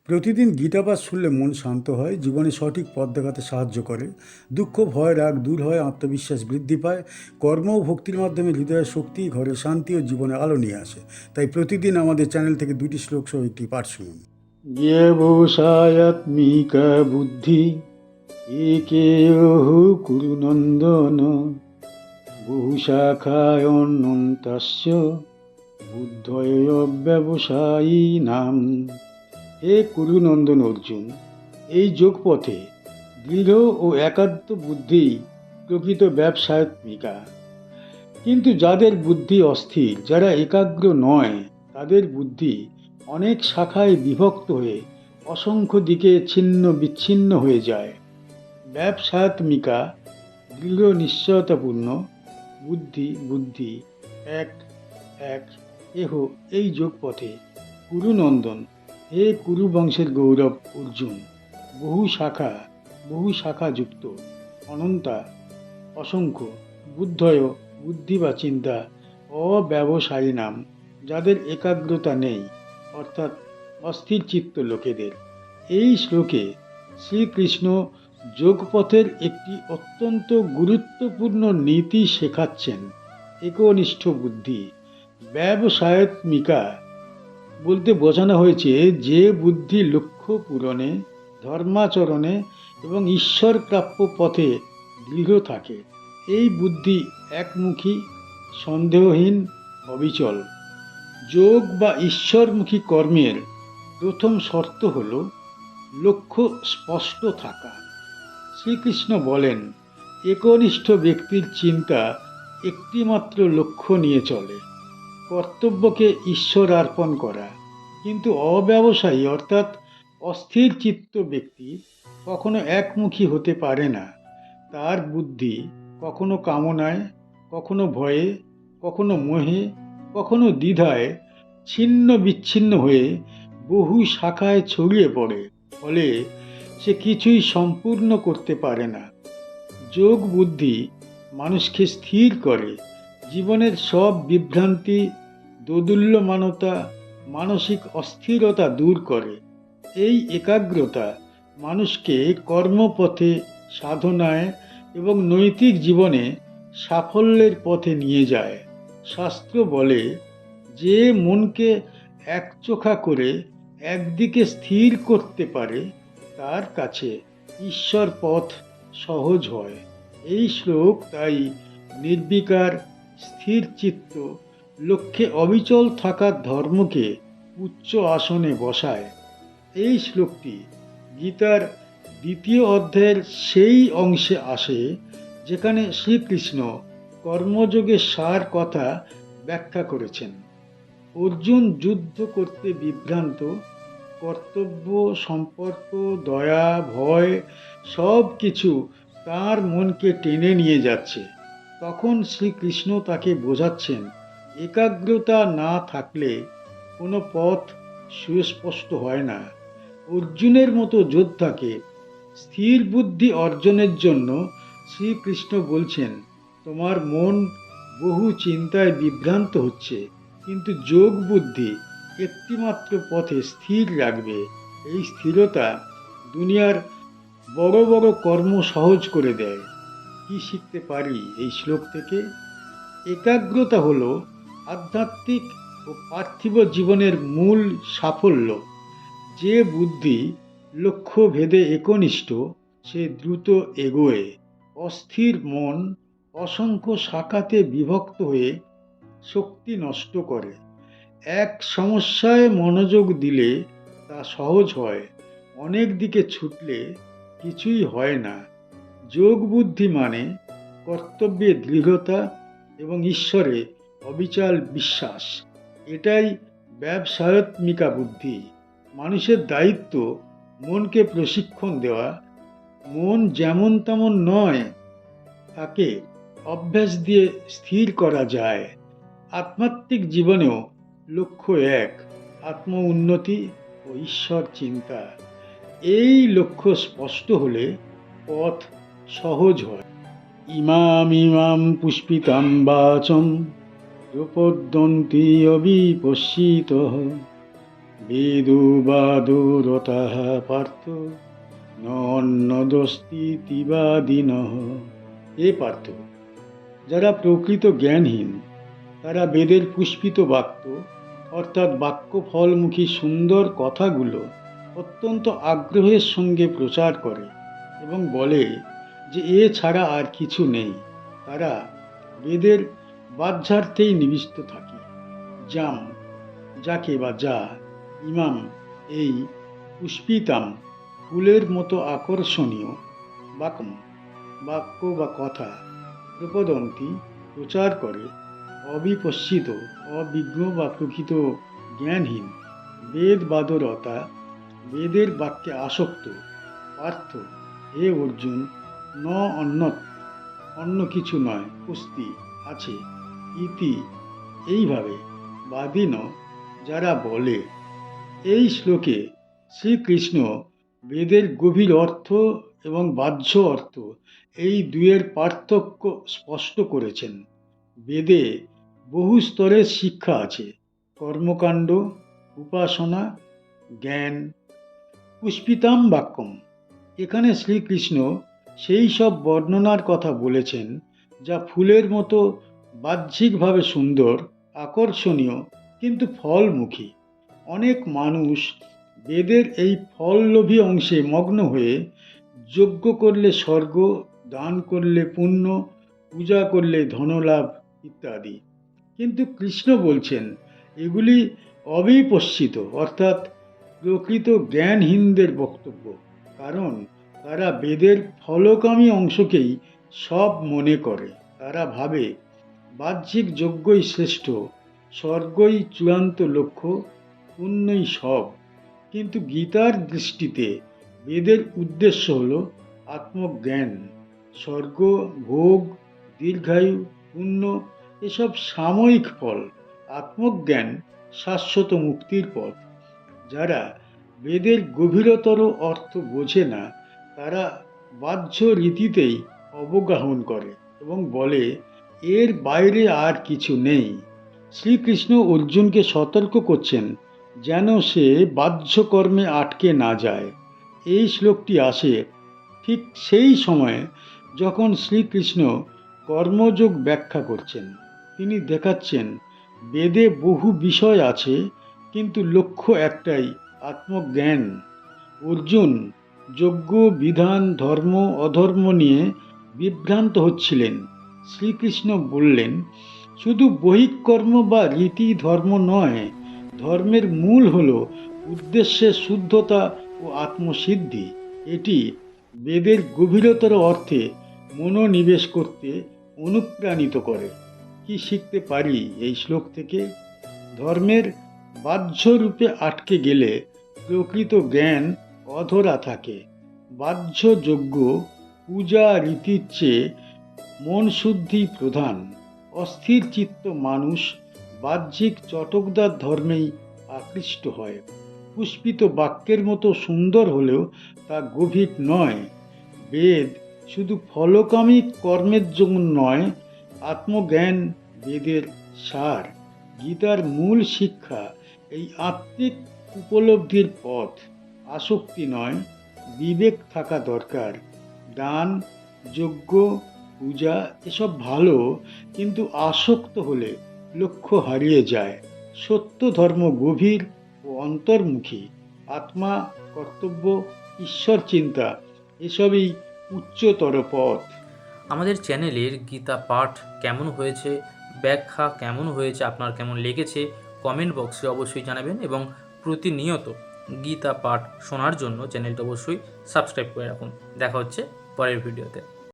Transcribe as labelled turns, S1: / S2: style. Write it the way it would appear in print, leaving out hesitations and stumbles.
S1: প্রতিদিন গীতাপাঠ শুনলে মন শান্ত হয়, জীবনে সঠিক পথ দেখাতে সাহায্য করে। দুঃখ, ভয়, রাগ দূর হয়, আত্মবিশ্বাস বৃদ্ধি পায়। কর্ম ও ভক্তির মাধ্যমে হৃদয়ের শক্তি, ঘরে শান্তি ও জীবনে আলো নিয়ে আসে। তাই প্রতিদিন আমাদের চ্যানেল থেকে 2টি শ্লোক সহ একটি পাঠ শুনুন।
S2: ব্যবসায়াত্মিকা বুদ্ধি একেয়ঃ কুরু নন্দন বহুশাখায়নন্তাস্য বুদ্ধয় ব্যবসায়ী নাম। হে কুরুনন্দন অর্জুন, এই যোগপথে দৃঢ় ও একান্ত বুদ্ধি প্রকৃত ব্যবসায়াত্মিকা। কিন্তু যাদের বুদ্ধি অস্থির, যারা একাগ্র নয়, তাদের বুদ্ধি অনেক শাখায় বিভক্ত হয়ে অসংখ্য দিকে ছিন্ন বিচ্ছিন্ন হয়ে যায়। ব্যবসায়াত্মিকা দৃঢ় নিশ্চয়তাপূর্ণ বুদ্ধি বুদ্ধি এক এক এহ এই যোগপথে কুরুনন্দন, হে কুরু বংশের গৌরব অর্জুন, বহু শাখা যুক্ত, অনন্তা অসংখ্য, বুদ্ধয় বুদ্ধি বা চিন্তা, অব্যবসায়ী নাম যাদের একাগ্রতা নেই, অর্থাৎ অস্থির চিত্ত লোকেদের। এই শ্লোকে শ্রীকৃষ্ণ যোগপথের একটি অত্যন্ত গুরুত্বপূর্ণ নীতি শেখাচ্ছেন। একনিষ্ঠ বুদ্ধি ব্যবসায়াত্মিকা বলতে বোঝানো হয়েছে যে বুদ্ধি লক্ষ্য পূরণে, ধর্মাচরণে এবং ঈশ্বর প্রাপ্য পথে দৃঢ় থাকে। এই বুদ্ধি একমুখী, সন্দেহহীন, অবিচল। যোগ বা ঈশ্বরমুখী কর্মের প্রথম শর্ত হল লক্ষ্য স্পষ্ট থাকা। শ্রীকৃষ্ণ বলেন, একনিষ্ঠ ব্যক্তির চিন্তা একটিমাত্র লক্ষ্য নিয়ে চলে, কর্তব্যকে ঈশ্বর অর্পণ করা। কিন্তু অব্যবসায়ী অর্থাৎ অস্থির চিত্ত ব্যক্তি কখনো একমুখী হতে পারে না। তার বুদ্ধি কখনো কামনায়, কখনো ভয়ে, কখনো মোহে, কখনো দ্বিধায় ছিন্ন বিচ্ছিন্ন হয়ে বহু শাখায় ছড়িয়ে পড়ে। ফলে সে কিছুই সম্পূর্ণ করতে পারে না। যোগ বুদ্ধি মানুষকে স্থির করে, জীবনের সব বিভ্রান্তি, দোদুল্যমানতা, মানসিক অস্থিরতা দূর করে। এই একাগ্রতা মানুষকে কর্মপথে, সাধনায় এবং নৈতিক জীবনে সাফল্যের পথে নিয়ে যায়। শাস্ত্র বলে, যে মনকে একচোখা করে একদিকে স্থির করতে পারে, তার কাছে ঈশ্বর পথ সহজ হয়। এই শ্লোক তাই নির্বিকার, স্থির চিত্ত, লক্ষ্যে অবিচল থাকার ধর্মকে উচ্চ আসনে বসায়। এই শ্লোকটি গীতার 2য় অধ্যায়ের সেই অংশে আসে যেখানে শ্রীকৃষ্ণ কর্মযোগের সার কথা ব্যাখ্যা করেছেন। অর্জুন যুদ্ধ করতে বিভ্রান্ত, কর্তব্য, সম্পর্ক, দয়া, ভয় সব কিছু তার মনকে টেনে নিয়ে যাচ্ছে। তখন শ্রীকৃষ্ণ তাকে বোঝাচ্ছেন, একাগ্রতা না থাকলে কোনো পথ সুস্পষ্ট হয় না। অর্জুনের মতো যোদ্ধাকে স্থির বুদ্ধি অর্জনের জন্য শ্রীকৃষ্ণ বলছেন, তোমার মন বহু চিন্তায় বিভ্রান্ত হচ্ছে, কিন্তু যোগ বুদ্ধি একটিমাত্র পথে স্থির রাখবে। এই স্থিরতা দুনিয়ার বড় বড় কর্ম সহজ করে দেয়। কি শিখতে পারি এই শ্লোক থেকে? একাগ্রতা হলো আধ্যাত্মিক ও পার্থিব জীবনের মূল সাফল্য। যে বুদ্ধি লক্ষ্য ভেদে একনিষ্ঠ, সে দ্রুত এগোয়। অস্থির মন অসংখ্য শাখাতে বিভক্ত হয়ে শক্তি নষ্ট করে। এক সমস্যায় মনোযোগ দিলে তা সহজ হয়, অনেক দিকে ছুটলে কিছুই হয় না। যোগ বুদ্ধি মানে কর্তব্যে দৃঢ়তা এবং ঈশ্বরে অবিচল বিশ্বাস। এটাই ব্যবসায়াত্মিকা বুদ্ধি। মানুষের দায়িত্ব মনকে প্রশিক্ষণ দেওয়া। মন যেমন তেমন নয়, তাকে অভ্যাস দিয়ে স্থির করা যায়। আধ্যাত্মিক জীবনেও লক্ষ্য এক, আত্ম উন্নতি ও ঈশ্বর চিন্তা। এই লক্ষ্য স্পষ্ট হলে পথ সহজ হয়। ইমামিমাম পুষ্পিতাম বাচম প্রপদ্যন্তি অবিপশ্চিতঃ বেদবাদরতাঃ পার্থ ন অন্যদস্তিতিবাদিনঃ। এ পার্থ, যারা প্রকৃত জ্ঞানহীন তারা বেদের পুষ্পিত বাক্য অর্থাৎ বাক্য ফলমুখী সুন্দর কথাগুলো অত্যন্ত আগ্রহের সঙ্গে প্রচার করে এবং বলে যে এ ছাড়া আর কিছু নেই। তারা বেদের বাহ্যার্থেই নিবিষ্ট থাকে। জাম, যাকে বা যা, ইমাম, এই, পুষ্পিতাম, ফুলের মতো আকর্ষণীয়, বাক্য, বাক্য বা কথা, প্রপদন্তি, প্রচার করে, অবিপশ্চিত, অবিজ্ঞ বা প্রকৃত জ্ঞানহীন, বেদবাদরতা, বেদের বাক্যে আসক্ত, পার্থ, হে অর্জুন, ন অন্যৎ, অন্য কিছু নয়, অস্তি, আছে, ইতি, এইভাবে, বাদিন, যারা বলে। এই শ্লোকে শ্রীকৃষ্ণ বেদের গভীর অর্থ এবং বাহ্য অর্থ এই দুয়ের পার্থক্য স্পষ্ট করেছেন। বেদে বহু স্তরের শিক্ষা আছে: কর্মকাণ্ড, উপাসনা, জ্ঞান। পুষ্পিতাম বাক্যম, এখানে শ্রীকৃষ্ণ সেই সব বর্ণনার কথা বলেছেন যা ফুলের মতো বাহ্যিকভাবে সুন্দর, আকর্ষণীয়, কিন্তু ফলমুখী। অনেক মানুষ বেদের এই ফললোভী অংশে মগ্ন হয়ে যজ্ঞ করলে স্বর্গ, দান করলে পুণ্য, পূজা করলে ধনলাভ ইত্যাদি। কিন্তু কৃষ্ণ বলছেন এগুলি অবিপশ্চিত অর্থাৎ প্রকৃত জ্ঞানহীনদের বক্তব্য, কারণ তারা বেদের ফলকামী অংশকেই সব মনে করে। তারা ভাবে বাহ্যিক যজ্ঞই শ্রেষ্ঠ, স্বর্গই চূড়ান্ত লক্ষ্য, পুণ্যই সব। কিন্তু গীতার দৃষ্টিতে বেদের উদ্দেশ্য হল আত্মজ্ঞান। স্বর্গ, ভোগ, দীর্ঘায়ু, পুণ্য এসব সাময়িক ফল, আত্মজ্ঞান শাশ্বত মুক্তির পথ। যারা বেদের গভীরতর অর্থ বোঝে না তারা বাহ্য রীতিতেই অবগাহন করে এবং বলে এর বাইরে আর কিছু নেই। শ্রীকৃষ্ণ অর্জুনকে সতর্ক করছেন যেন সে বাহ্য কর্মে আটকে না যায়। এই শ্লোকটি আসে ঠিক সেই সময়ে যখন শ্রীকৃষ্ণ কর্মযোগ ব্যাখ্যা করছেন। তিনি দেখাচ্ছেন বেদে বহু বিষয় আছে কিন্তু লক্ষ্য একটাই, আত্মজ্ঞান। অর্জুন যজ্ঞ, বিধান, ধর্ম, অধর্ম নিয়ে বিভ্রান্ত হচ্ছিলেন। শ্রীকৃষ্ণ বললেন শুধু বহিঃকর্ম বা রীতি ধর্ম নয়, ধর্মের মূল হল উদ্দেশ্যের শুদ্ধতা ও আত্মসিদ্ধি। এটি বেদের গভীরতর অর্থে মনোনিবেশ করতে অনুপ্রাণিত করে। কি শিখতে পারি এই শ্লোক থেকে? ধর্মের বাহ্য রূপে আটকে গেলে প্রকৃত জ্ঞান অধরা থাকে। বাহ্য যজ্ঞ, পূজা, রীতির চেয়ে মন শুদ্ধি প্রধান। অস্থির চিত্ত মানুষ বাহ্যিক চটকদার ধর্মেই আকৃষ্ট হয়। পুষ্পিত বাক্যের মতো সুন্দর হলেও তা গভীর নয়। বেদ শুধু ফলকামী কর্মের জন্য নয়, আত্মজ্ঞান বেদের সার। গীতার মূল শিক্ষা এই আত্মিক উপলব্ধির পথ। আসক্তি নয়, বিবেক থাকা দরকার। দান, যজ্ঞ, পূজা এসব ভালো, কিন্তু আসক্ত হলে লক্ষ্য হারিয়ে যায়। সত্য ধর্ম গভীর ও অন্তর্মুখী। আত্মা, কর্তব্য, ঈশ্বর চিন্তা এসবই উচ্চতর পথ।
S3: আমাদের চ্যানেলের গীতা পাঠ কেমন হয়েছে, ব্যাখ্যা কেমন হয়েছে, আপনার কেমন লেগেছে কমেন্ট বক্সে অবশ্যই জানাবেন এবং প্রতিনিয়ত গীতা পাঠ শোনার জন্য চ্যানেলটা অবশ্যই সাবস্ক্রাইব করে রাখুন। দেখা হচ্ছে পরের ভিডিওতে।